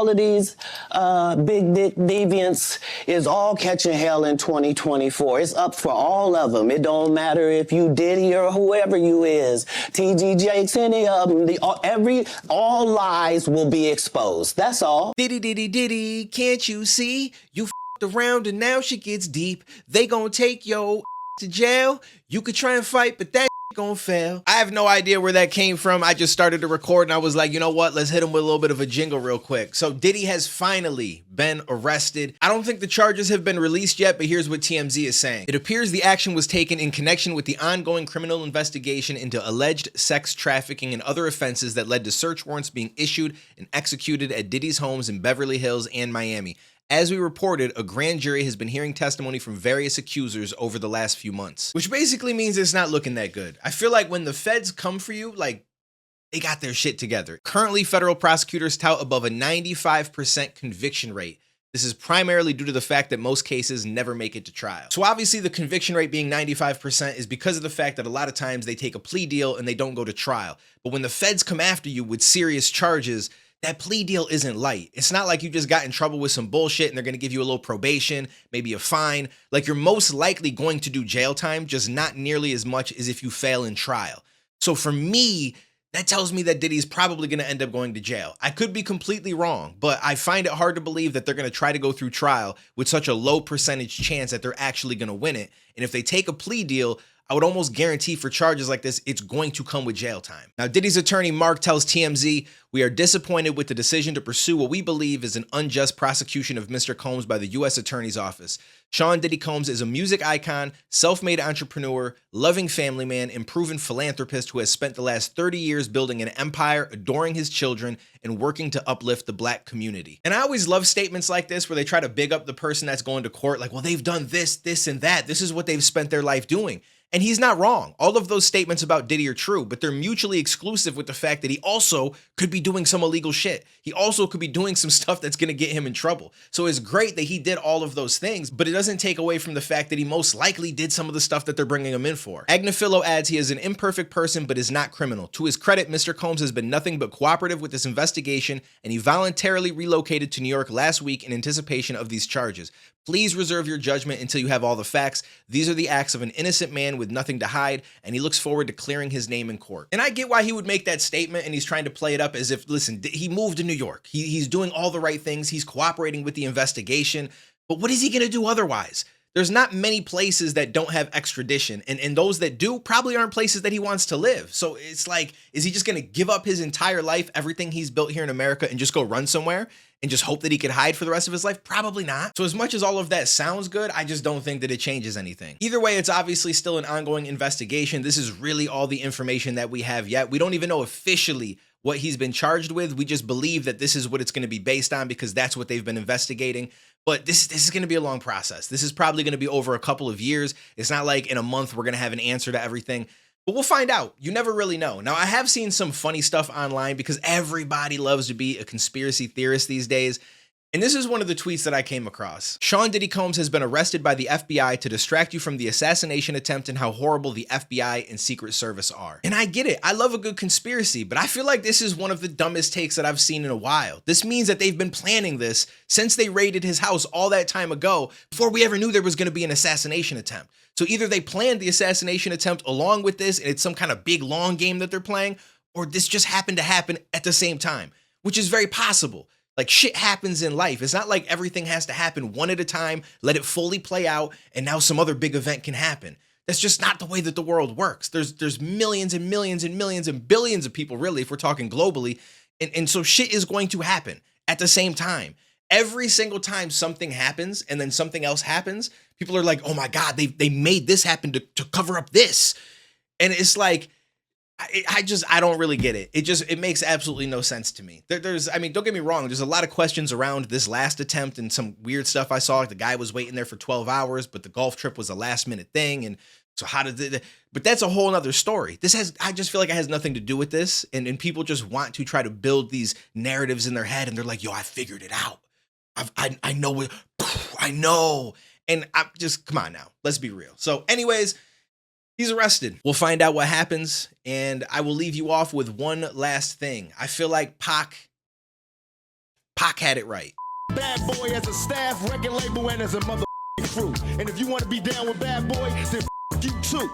all of these big dick deviants is all catching hell in 2024. It's up for all of them. It don't matter if you Diddy or whoever you is, TG Jakes, any of them. All lies will be exposed. That's all. Diddy, Diddy, Diddy, can't you see? You f***ed around and now shit gets deep. They gon' take yo to jail. You could try and fight, but that gonna fail. I have no idea where that came from. I just started to record and I was like, you know what? Let's hit him with a little bit of a jingle real quick. So Diddy has finally been arrested. I don't think the charges have been released yet, but here's what TMZ is saying. It appears the action was taken in connection with the ongoing criminal investigation into alleged sex trafficking and other offenses that led to search warrants being issued and executed at Diddy's homes in Beverly Hills and Miami. As we reported, a grand jury has been hearing testimony from various accusers over the last few months, which basically means it's not looking that good. I feel like when the feds come for you, like, they got their shit together. Currently, federal prosecutors tout above a 95% conviction rate. This is primarily due to the fact that most cases never make it to trial. So obviously the conviction rate being 95% is because of the fact that a lot of times they take a plea deal and they don't go to trial. But when the feds come after you with serious charges, that plea deal isn't light. It's not like you just got in trouble with some bullshit and they're gonna give you a little probation, maybe a fine. Like, you're most likely going to do jail time, just not nearly as much as if you fail in trial. So for me, that tells me that Diddy's probably gonna end up going to jail. I could be completely wrong, but I find it hard to believe that they're gonna try to go through trial with such a low percentage chance that they're actually gonna win it. And if they take a plea deal, I would almost guarantee for charges like this, it's going to come with jail time. Now, Diddy's attorney, Mark, tells TMZ, "We are disappointed with the decision to pursue what we believe is an unjust prosecution of Mr. Combs by the U.S. Attorney's Office. Sean Diddy Combs is a music icon, self-made entrepreneur, loving family man, and proven philanthropist who has spent the last 30 years building an empire, adoring his children, and working to uplift the black community." And I always love statements like this where they try to big up the person that's going to court, like, well, they've done this, this, and that. This is what they've spent their life doing. And he's not wrong. All of those statements about Diddy are true, but they're mutually exclusive with the fact that he also could be doing some illegal shit. He also could be doing some stuff that's gonna get him in trouble. So it's great that he did all of those things, but it doesn't take away from the fact that he most likely did some of the stuff that they're bringing him in for. Agnifilo adds he is an imperfect person, but is not criminal. To his credit, Mr. Combs has been nothing but cooperative with this investigation, and he voluntarily relocated to New York last week in anticipation of these charges. Please reserve your judgment until you have all the facts. These are the acts of an innocent man with nothing to hide, and he looks forward to clearing his name in court. And I get why he would make that statement, and he's trying to play it up as if, listen, he moved to New York. He's doing all the right things. He's cooperating with the investigation. But what is he gonna do otherwise? There's not many places that don't have extradition, and those that do probably aren't places that he wants to live. So it's like, is he just gonna give up his entire life, everything he's built here in America, and just go run somewhere and just hope that he could hide for the rest of his life? Probably not. So as much as all of that sounds good, I just don't think that it changes anything. Either way, it's obviously still an ongoing investigation. This is really all the information that we have yet. We don't even know officially what he's been charged with. We just believe that this is what it's going to be based on because that's what they've been investigating. But this is going to be a long process. This is probably going to be over a couple of years. It's not like in a month we're going to have an answer to everything. But we'll find out. You never really know. Now, I have seen some funny stuff online because everybody loves to be a conspiracy theorist these days. And this is one of the tweets that I came across. Sean Diddy Combs has been arrested by the FBI to distract you from the assassination attempt and how horrible the FBI and Secret Service are. And I get it. I love a good conspiracy, but I feel like this is one of the dumbest takes that I've seen in a while. This means that they've been planning this since they raided his house all that time ago before we ever knew there was going to be an assassination attempt. So either they planned the assassination attempt along with this and it's some kind of big long game that they're playing, or this just happened to happen at the same time, which is very possible. Like, shit happens in life. It's not like everything has to happen one at a time, let it fully play out, and now some other big event can happen. That's just not the way that the world works. There's millions and millions and millions and billions of people, really, if we're talking globally. And so shit is going to happen at the same time. Every single time something happens and then something else happens, people are like, oh my God, they made this happen to cover up this. And it's like, I don't really get it. It makes absolutely no sense to me. I mean, don't get me wrong. There's a lot of questions around this last attempt and some weird stuff I saw. Like the guy was waiting there for 12 hours, but the golf trip was a last minute thing. And so how did it, but that's a whole nother story. I just feel like it has nothing to do with this. And people just want to try to build these narratives in their head. And they're like, yo, I figured it out. I know it. I know. And I'm just, come on now, let's be real. So anyways, he's arrested. We'll find out what happens, and I will leave you off with one last thing. I feel like Pac Pac had it right. Bad Boy as a staff, record label, and as a mother crew. And if you want to be down with Bad Boy, then you too.